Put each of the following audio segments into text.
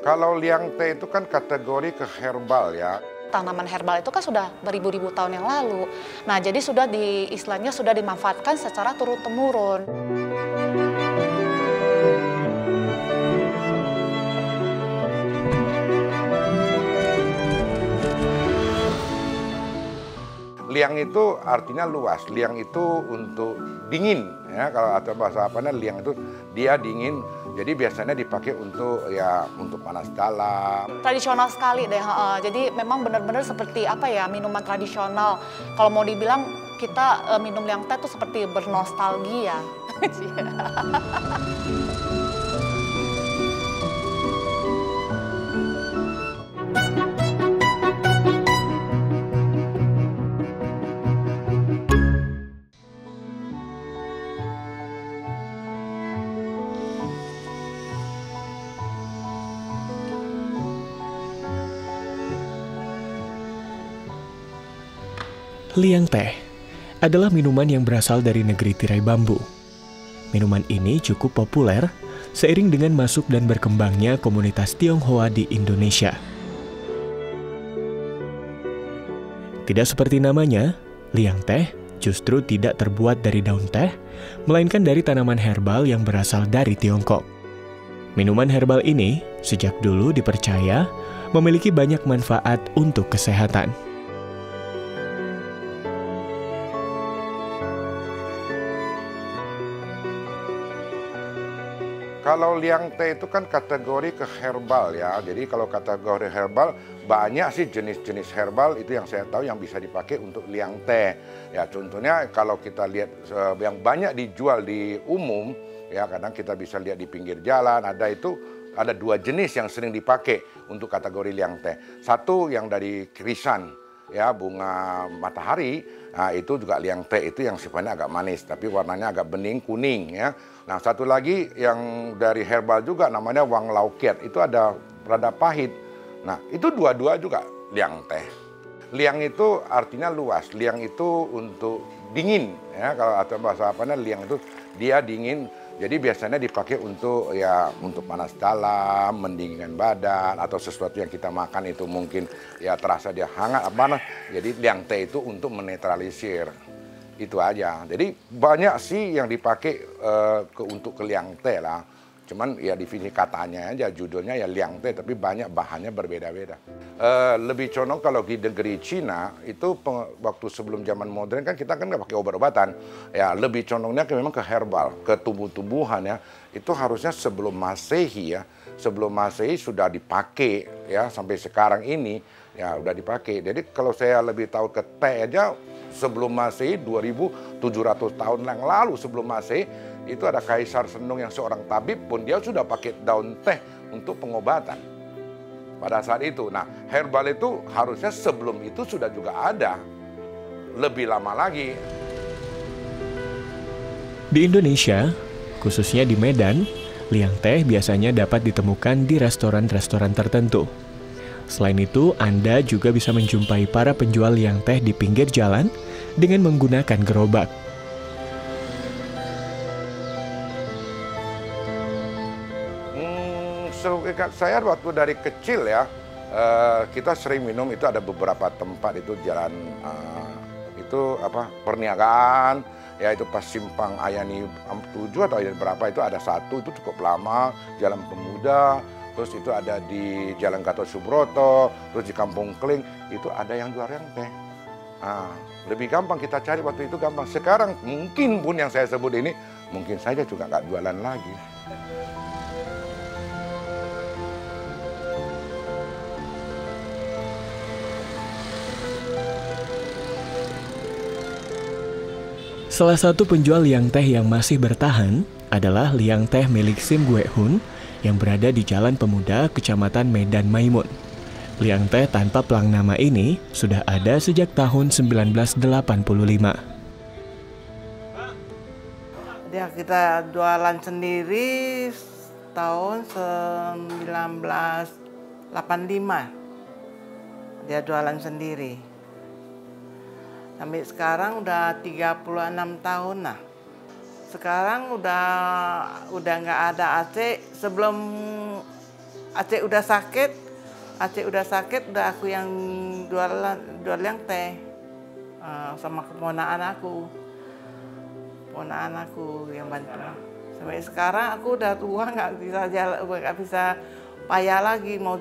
Kalau liang teh itu kan kategori ke herbal ya. Tanaman herbal itu kan sudah beribu-ribu tahun yang lalu. Nah, jadi sudah istilahnya sudah dimanfaatkan secara turun-temurun. Liang itu artinya luas. Liang itu untuk dingin ya. Kalau atau bahasa apanya liang itu dia dingin. Jadi biasanya dipakai untuk panas dalam. Tradisional sekali deh. Jadi memang benar-benar seperti apa ya, minuman tradisional. Kalau mau dibilang kita minum liang teh itu seperti bernostalgia. Liang teh adalah minuman yang berasal dari negeri tirai bambu. Minuman ini cukup populer seiring dengan masuk dan berkembangnya komunitas Tionghoa di Indonesia. Tidak seperti namanya, liang teh justru tidak terbuat dari daun teh, melainkan dari tanaman herbal yang berasal dari Tiongkok. Minuman herbal ini sejak dulu dipercaya memiliki banyak manfaat untuk kesehatan. Kalau liang teh itu kan kategori ke herbal ya. Jadi kalau kategori herbal banyak sih jenis-jenis herbal itu yang saya tahu yang bisa dipakai untuk liang teh. Ya contohnya kalau kita lihat yang banyak dijual di umum ya, kadang kita bisa lihat di pinggir jalan ada dua jenis yang sering dipakai untuk kategori liang teh. Satu yang dari kirisan ya, bunga matahari. Nah, itu juga liang teh itu yang sifatnya agak manis tapi warnanya agak bening kuning ya. Nah, satu lagi yang dari herbal juga namanya Wang Lao Kiat, itu ada rada pahit. Nah, itu dua-dua juga liang teh. Liang itu artinya luas, liang itu untuk dingin ya. Kalau atau bahasa apanya liang itu dia dingin. Jadi biasanya dipakai untuk panas dalam, mendinginkan badan atau sesuatu yang kita makan itu mungkin ya terasa dia hangat apa panas. Jadi liang teh itu untuk menetralisir. Itu aja. Jadi banyak sih yang dipakai untuk ke liang teh lah. Cuman ya definisi katanya aja, judulnya ya liang teh, tapi banyak bahannya berbeda-beda. Lebih condong kalau di negeri Cina, itu waktu sebelum zaman modern kan kita kan nggak pakai obat-obatan. Ya lebih condongnya memang ke herbal, ke tumbuh-tumbuhan ya. Itu harusnya sebelum Masehi ya. Sebelum Masehi sudah dipakai ya, sampai sekarang ini ya udah dipakai. Jadi kalau saya lebih tahu ke teh aja, sebelum Masehi 2700 tahun yang lalu sebelum Masehi itu ada Kaisar Senung yang seorang tabib pun dia sudah pakai daun teh untuk pengobatan pada saat itu. Nah, herbal itu harusnya sebelum itu sudah juga ada, lebih lama lagi. Di Indonesia, khususnya di Medan, liang teh biasanya dapat ditemukan di restoran-restoran tertentu. Selain itu, Anda juga bisa menjumpai para penjual liang teh di pinggir jalan dengan menggunakan gerobak. Saya waktu dari kecil ya, kita sering minum itu ada beberapa tempat itu jalan perniagaan ya, itu pas simpang Ayani 7 atau Ayani berapa itu ada satu itu cukup lama, Jalan Pemuda, terus itu ada di Jalan Gatot Subroto, terus di Kampung Kling itu ada yang jual liang teh. Lebih gampang kita cari waktu itu gampang. Sekarang mungkin pun yang saya sebut ini mungkin saja juga nggak jualan lagi. Salah satu penjual liang teh yang masih bertahan adalah liang teh milik Sim Gue Hun yang berada di Jalan Pemuda, Kecamatan Medan Maimun. Liang teh tanpa pelang nama ini sudah ada sejak tahun 1985. Dia kita jualan sendiri tahun 1985. Dia jualan sendiri. Sampai sekarang udah 36 tahun lah. Sekarang udah nggak ada AC. Sebelum Aceh udah sakit, udah aku yang jual liang teh sama keponakan aku yang bantu. Sampai sekarang aku udah tua, nggak bisa payah lagi mau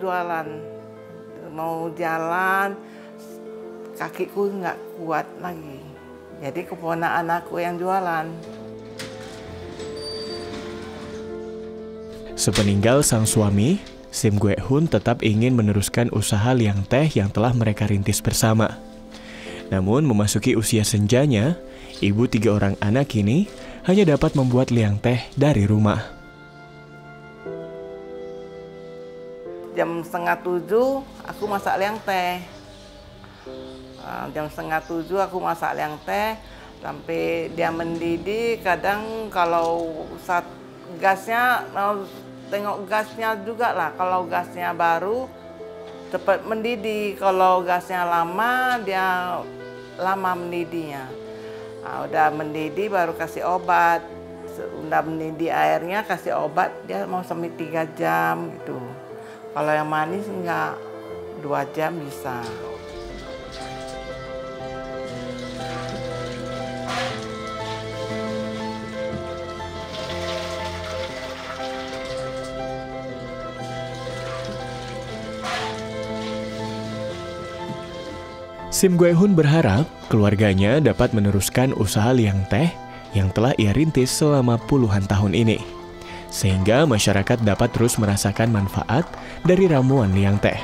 jalan, kakiku nggak kuat lagi. Jadi keponakan aku yang jualan. Sepeninggal sang suami, Sim Gue Hun tetap ingin meneruskan usaha liang teh yang telah mereka rintis bersama. Namun memasuki usia senjanya, ibu 3 orang anak ini hanya dapat membuat liang teh dari rumah. Jam 6:30 aku masak liang teh. Jam 6:30 aku masak liang teh sampai dia mendidih. Kadang kalau gasnya tengok gasnya juga lah, kalau gasnya baru cepat mendidih, kalau gasnya lama dia lama mendidihnya. Nah, udah mendidih baru kasih obat, udah mendidih airnya kasih obat, dia mau sampai 3 jam gitu. Kalau yang manis enggak, 2 jam bisa. Sim Gue Hun berharap keluarganya dapat meneruskan usaha liang teh yang telah ia rintis selama puluhan tahun ini, sehingga masyarakat dapat terus merasakan manfaat dari ramuan liang teh.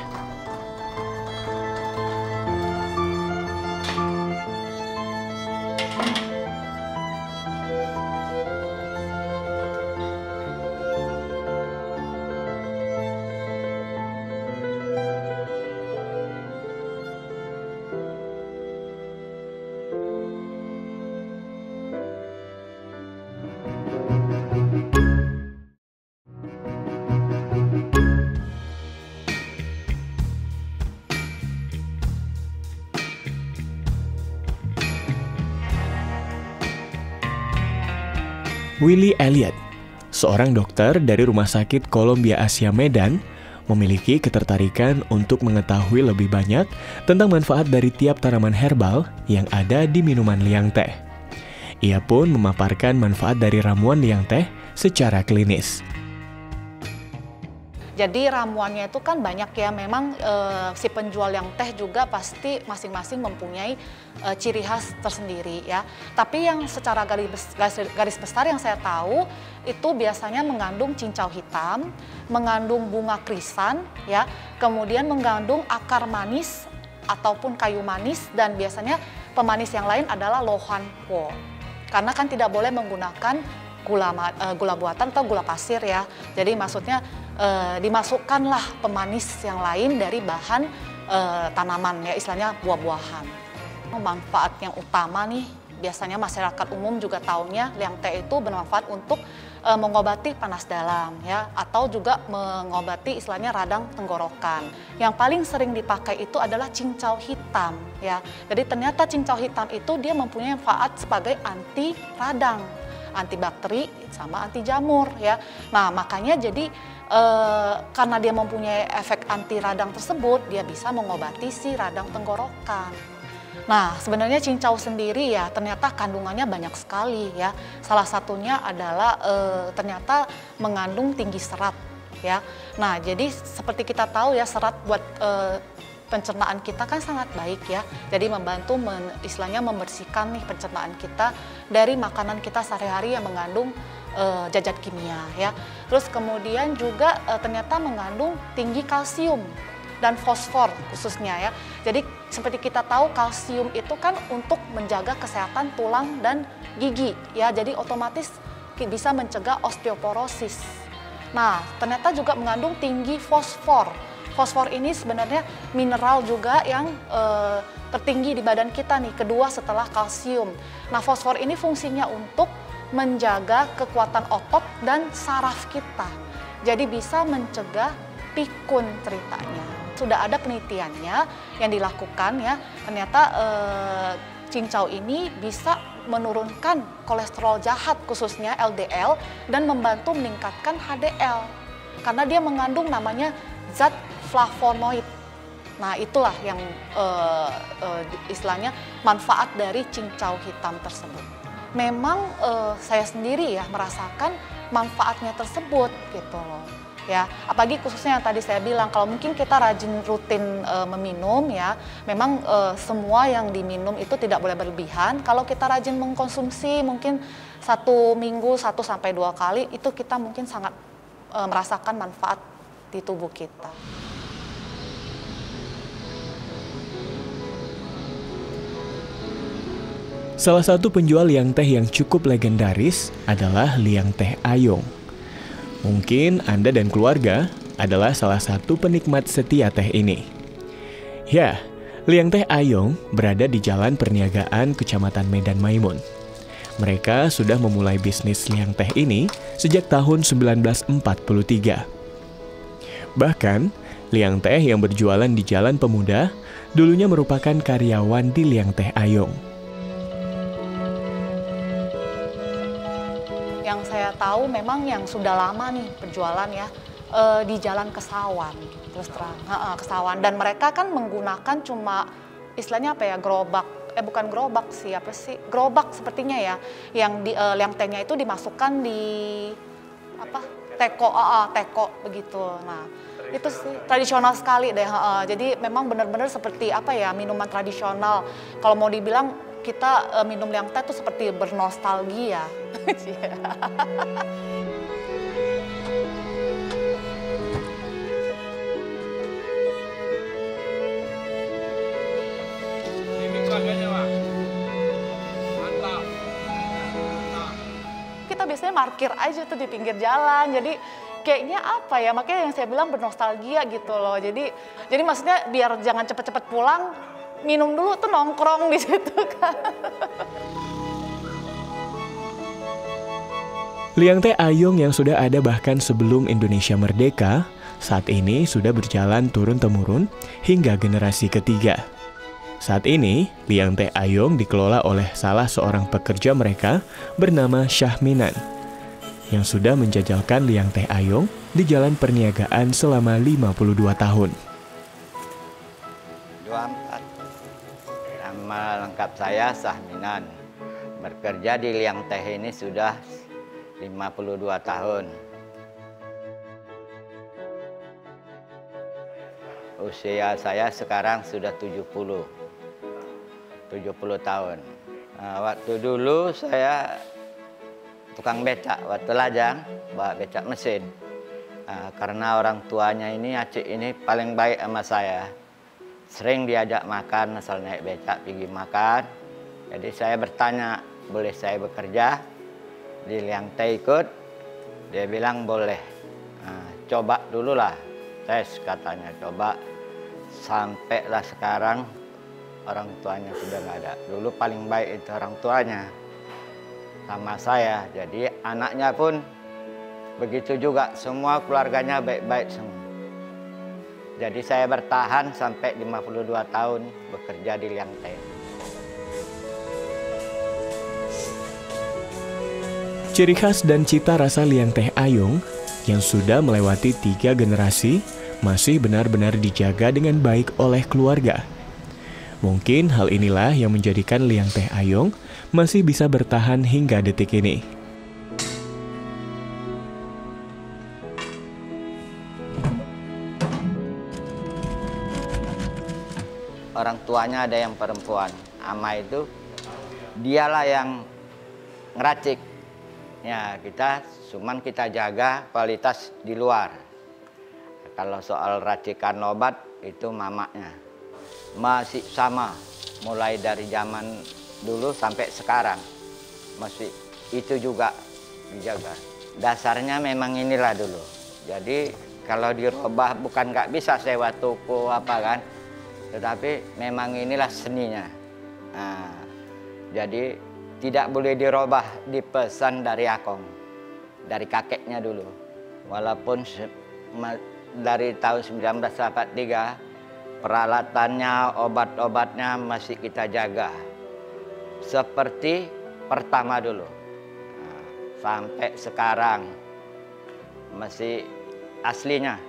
Willy Elliot, seorang dokter dari Rumah Sakit Columbia Asia Medan, memiliki ketertarikan untuk mengetahui lebih banyak tentang manfaat dari tiap tanaman herbal yang ada di minuman liang teh. Ia pun memaparkan manfaat dari ramuan liang teh secara klinis. Jadi ramuannya itu kan banyak ya, memang si penjual yang teh juga pasti masing-masing mempunyai ciri khas tersendiri ya. Tapi yang secara garis besar yang saya tahu itu biasanya mengandung cincau hitam, mengandung bunga krisan ya, kemudian mengandung akar manis ataupun kayu manis, dan biasanya pemanis yang lain adalah lohan wo. Karena kan tidak boleh menggunakan gula buatan atau gula pasir ya. Jadi maksudnya dimasukkanlah pemanis yang lain dari bahan tanaman ya, istilahnya buah-buahan. Manfaat yang utama nih, biasanya masyarakat umum juga taunya liang teh itu bermanfaat untuk mengobati panas dalam ya, atau juga mengobati istilahnya radang tenggorokan. Yang paling sering dipakai itu adalah cincau hitam ya. Jadi ternyata cincau hitam itu dia mempunyai manfaat sebagai anti radang, anti bakteri sama anti jamur ya. Nah makanya jadi karena dia mempunyai efek anti radang tersebut, dia bisa mengobati si radang tenggorokan. Nah sebenarnya cincau sendiri ya ternyata kandungannya banyak sekali ya. Salah satunya adalah ternyata mengandung tinggi serat ya. Nah jadi seperti kita tahu ya, serat buat pencernaan kita kan sangat baik ya. Jadi membantu istilahnya membersihkan nih pencernaan kita dari makanan kita sehari-hari yang mengandung zat kimia ya. Terus kemudian juga ternyata mengandung tinggi kalsium dan fosfor khususnya ya. Jadi seperti kita tahu kalsium itu kan untuk menjaga kesehatan tulang dan gigi ya. Jadi otomatis bisa mencegah osteoporosis. Nah ternyata juga mengandung tinggi fosfor. Fosfor ini sebenarnya mineral juga yang tertinggi di badan kita nih, kedua setelah kalsium. Nah fosfor ini fungsinya untuk menjaga kekuatan otot dan saraf kita. Jadi bisa mencegah pikun ceritanya. Sudah ada penelitiannya yang dilakukan ya, ternyata cincau ini bisa menurunkan kolesterol jahat khususnya LDL dan membantu meningkatkan HDL. Karena dia mengandung namanya zat flavonoid. Nah, itulah yang istilahnya manfaat dari cincau hitam tersebut. Memang saya sendiri ya merasakan manfaatnya tersebut gitu loh. Ya, apalagi khususnya yang tadi saya bilang, kalau mungkin kita rajin rutin meminum ya, memang semua yang diminum itu tidak boleh berlebihan. Kalau kita rajin mengkonsumsi mungkin 1 minggu 1-2 kali, itu kita mungkin sangat merasakan manfaat di tubuh kita. Salah satu penjual liang teh yang cukup legendaris adalah Liang Teh Ayong. Mungkin Anda dan keluarga adalah salah satu penikmat setia teh ini. Ya, Liang Teh Ayong berada di Jalan Perniagaan Kecamatan Medan Maimun. Mereka sudah memulai bisnis liang teh ini sejak tahun 1943. Bahkan, liang teh yang berjualan di Jalan Pemuda dulunya merupakan karyawan di Liang Teh Ayong. Yang saya tahu memang yang sudah lama nih berjualan ya di Jalan Kesawan, terus terang Kesawan, dan mereka kan menggunakan cuma istilahnya apa ya, gerobak, bukan gerobak sih, apa sih, gerobak sepertinya ya, yang di liang tehnya itu dimasukkan di apa, teko begitu. Nah itu sih tradisional sekali deh. Jadi memang benar-benar seperti apa ya, minuman tradisional. Kalau mau dibilang kita minum liang teh itu seperti bernostalgia. Kita biasanya parkir aja tuh di pinggir jalan, jadi kayaknya apa ya, makanya yang saya bilang bernostalgia gitu loh. Jadi maksudnya biar jangan cepet-cepet pulang, minum dulu tuh nongkrong di situ kan. Liang Teh Ayong yang sudah ada bahkan sebelum Indonesia merdeka, saat ini sudah berjalan turun-temurun hingga generasi ketiga. Saat ini, Liang Teh Ayong dikelola oleh salah seorang pekerja mereka bernama Syahminan, yang sudah menjajalkan Liang Teh Ayong di Jalan Perniagaan selama 52 tahun. 24. Nama lengkap saya Syahminan. Bekerja di Liang Teh ini sudah 52 tahun. Usia saya sekarang sudah 70 tahun. Nah, waktu dulu saya tukang becak, waktu lajang bawa becak mesin. Nah, karena orang tuanya ini, Acik ini paling baik sama saya. Sering diajak makan, asal naik becak pergi makan. Jadi saya bertanya, boleh saya bekerja di Liang Teh ikut? Dia bilang boleh. Nah, coba dulu lah, tes katanya, coba. Sampailah sekarang orang tuanya sudah nggak ada. Dulu paling baik itu orang tuanya sama saya. Jadi anaknya pun begitu juga, semua keluarganya baik-baik semua. Jadi saya bertahan sampai 52 tahun bekerja di Liang Teh. Ciri khas dan cita rasa Liang Teh Ayong yang sudah melewati 3 generasi masih benar-benar dijaga dengan baik oleh keluarga. Mungkin hal inilah yang menjadikan Liang Teh Ayong masih bisa bertahan hingga detik ini. Orang tuanya ada yang perempuan, ama itu dialah yang ngeracik. Ya, kita jaga kualitas di luar. Kalau soal racikan obat itu mamanya. Masih sama, mulai dari zaman dulu sampai sekarang. Masih itu juga dijaga. Dasarnya memang inilah dulu. Jadi kalau dirubah bukan nggak bisa sewa toko apa kan. Tetapi memang inilah seninya. Nah, jadi tidak boleh dirubah, dipesan dari akong, dari kakeknya dulu. Walaupun dari tahun 1943, peralatannya, obat-obatnya masih kita jaga. Seperti pertama dulu. Nah, sampai sekarang masih aslinya.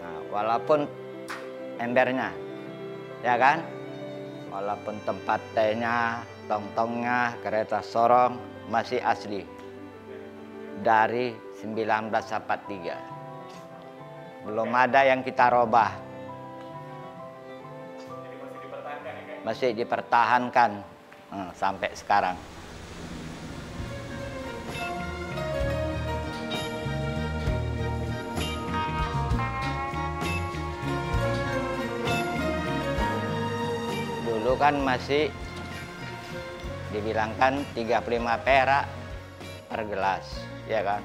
Nah, walaupun embernya, ya kan? Walaupun tempat tehnya, tong-tongnya, kereta sorong masih asli dari 1943. Belum ada yang kita robah. Masih dipertahankan sampai sekarang. Dulu kan masih dibilangkan 35 perak per gelas, ya kan?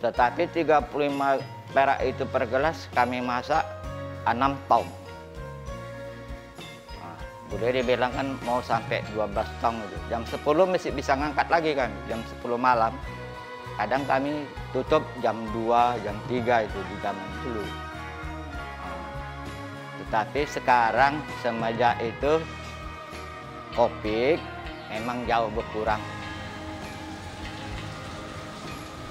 Tetapi 35 perak itu per gelas kami masak 6 tong. Nah, Bude dibilang kan mau sampai 12 tong itu. Jam 10 masih bisa ngangkat lagi kan, jam 10 malam. Kadang kami tutup jam 2, jam 3 itu di zaman dulu. Tetapi sekarang semenjak itu Kopik memang jauh berkurang.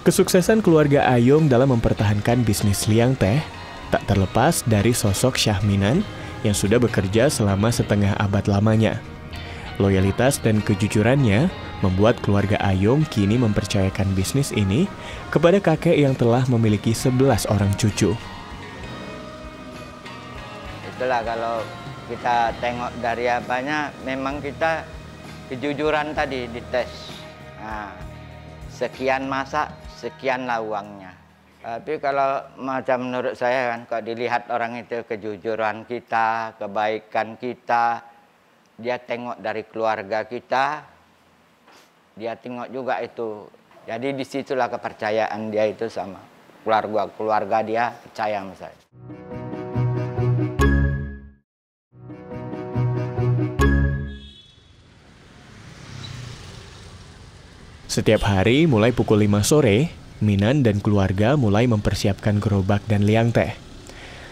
Kesuksesan keluarga Ayung dalam mempertahankan bisnis liang teh tak terlepas dari sosok Syahminan yang sudah bekerja selama setengah abad lamanya. Loyalitas dan kejujurannya membuat keluarga Ayung kini mempercayakan bisnis ini kepada kakek yang telah memiliki 11 orang cucu. Itulah kalau kita tengok dari apanya, memang kita kejujuran tadi dites. Nah, sekian masak, sekianlah uangnya. Tapi kalau macam menurut saya kan, kalau dilihat orang itu kejujuran kita, kebaikan kita, dia tengok dari keluarga kita, dia tengok juga itu. Jadi disitulah kepercayaan dia itu sama keluarga dia percaya sama saya. Setiap hari mulai pukul 5 sore, Minan dan keluarga mulai mempersiapkan gerobak dan liang teh.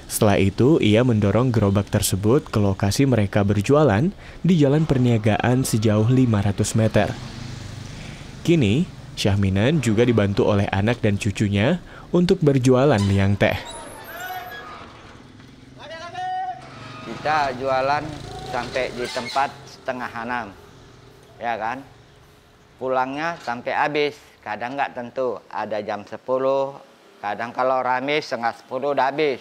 Setelah itu, ia mendorong gerobak tersebut ke lokasi mereka berjualan di Jalan Perniagaan sejauh 500 meter. Kini, Syahminan juga dibantu oleh anak dan cucunya untuk berjualan liang teh. Kita jualan sampai di tempat 5:30, ya kan? Pulangnya sampai habis, kadang nggak tentu, ada jam 10, kadang kalau rame 11:30 udah habis.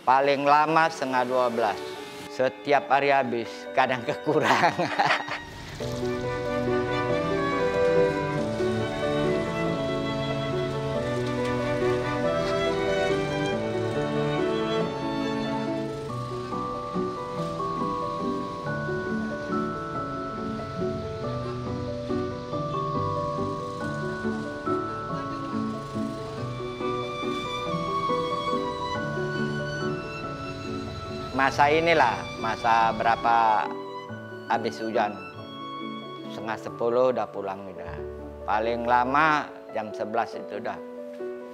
Paling lama 11:30. Setiap hari habis, kadang kekurangan. Masa inilah, masa berapa habis hujan. 9:30 udah pulang udah. Paling lama jam 11 itu udah.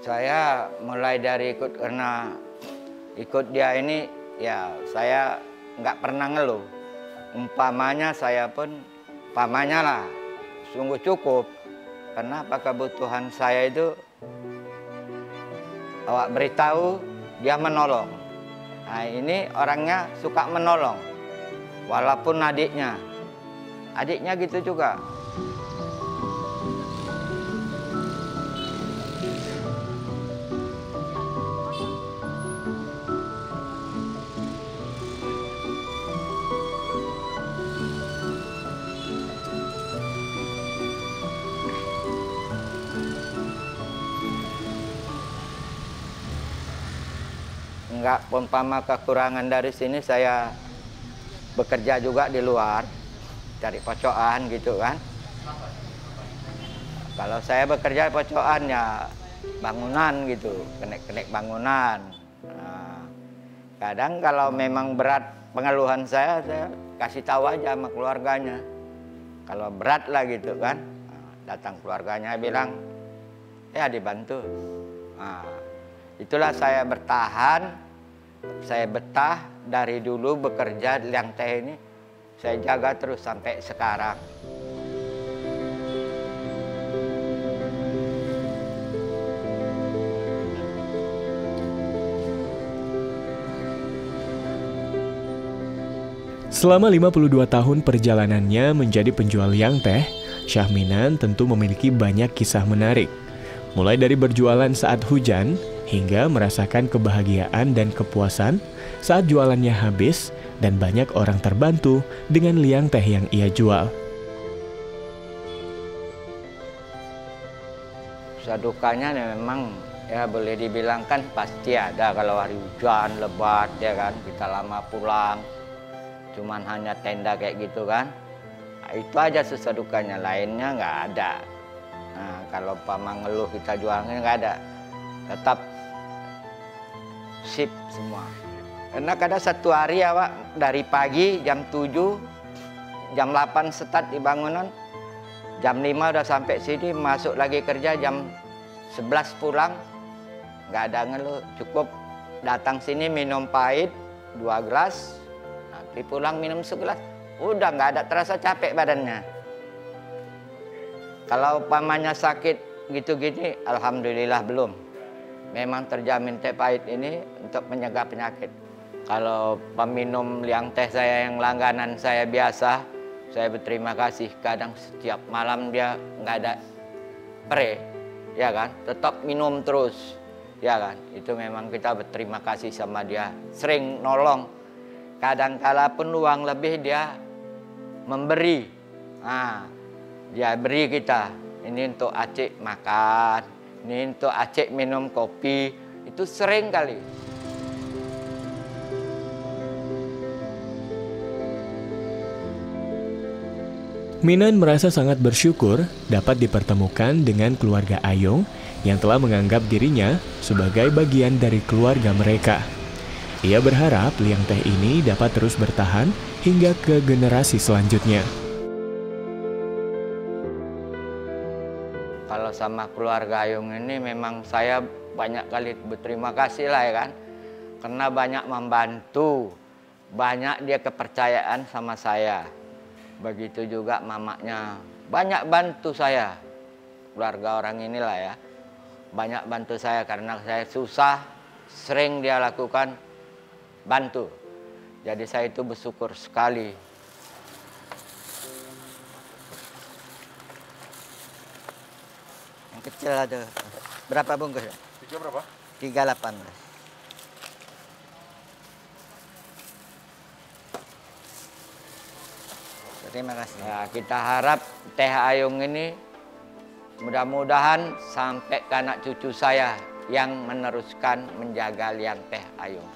Saya mulai dari ikut karena ikut dia ini ya saya nggak pernah ngeluh. Umpamanya saya pun, umpamanya lah, sungguh cukup. Karena apa kebutuhan saya itu, awak beritahu, dia menolong. Nah ini orangnya suka menolong, walaupun adiknya gitu juga. Enggak, umpama kekurangan dari sini, saya bekerja juga di luar, cari pocokan gitu kan. Kalau saya bekerja di pocokan ya bangunan gitu, kenek-kenek bangunan. Nah, kadang kalau memang berat pengeluhan saya kasih tahu aja sama keluarganya. Kalau berat lah gitu kan, datang keluarganya bilang, ya dibantu. Nah, itulah saya bertahan. Saya betah dari dulu bekerja liang teh ini, saya jaga terus sampai sekarang. Selama 52 tahun perjalanannya menjadi penjual liang teh, Syahminan tentu memiliki banyak kisah menarik. Mulai dari berjualan saat hujan, hingga merasakan kebahagiaan dan kepuasan saat jualannya habis dan banyak orang terbantu dengan liang teh yang ia jual. Susah dukanya memang ya boleh dibilang kan pasti ada kalau hari hujan lebat ya kan, kita lama pulang. Cuman hanya tenda kayak gitu kan, nah, itu aja susah dukanya, lainnya nggak ada. Nah, kalau pamang ngeluh kita jualnya nggak ada, tetap sip semua. Karena kadang satu hari ya Pak, dari pagi jam 7, jam 8 start di bangunan, jam 5 udah sampai sini, masuk lagi kerja jam 11 pulang, nggak ada ngeluh, cukup datang sini minum pahit 2 gelas, pulang minum segelas, udah nggak ada terasa capek badannya. Kalau pamannya sakit gitu gini, alhamdulillah belum. Memang terjamin teh pahit ini untuk mencegah penyakit. Kalau peminum liang teh saya yang langganan saya biasa, saya berterima kasih. Kadang setiap malam dia nggak ada pre, ya kan, tetap minum terus, ya kan. Itu memang kita berterima kasih sama dia, sering nolong. Kadang-kala pun uang lebih dia memberi. Nah, dia beri kita. Ini untuk Acik makan, ini untuk Acik minum kopi. Itu sering kali. Minan merasa sangat bersyukur dapat dipertemukan dengan keluarga Ayung yang telah menganggap dirinya sebagai bagian dari keluarga mereka. Ia berharap liang teh ini dapat terus bertahan hingga ke generasi selanjutnya. Kalau sama keluarga Ayung ini memang saya banyak kali berterima kasih lah ya kan. Karena banyak membantu, banyak dia kepercayaan sama saya. Begitu juga mamanya, banyak bantu saya. Keluarga orang inilah ya, banyak bantu saya karena saya susah, sering dia lakukan bantu. Jadi saya itu bersyukur sekali. Yang kecil ada. Berapa bungkus? 3 berapa? 38. Terima kasih. Ya, kita harap teh Ayung ini mudah-mudahan sampai ke anak cucu saya yang meneruskan menjaga liang teh Ayung.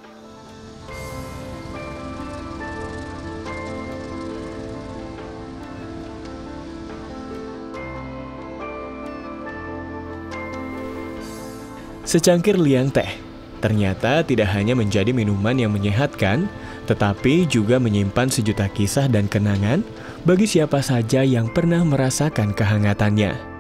Secangkir liang teh ternyata tidak hanya menjadi minuman yang menyehatkan, tetapi juga menyimpan sejuta kisah dan kenangan bagi siapa saja yang pernah merasakan kehangatannya.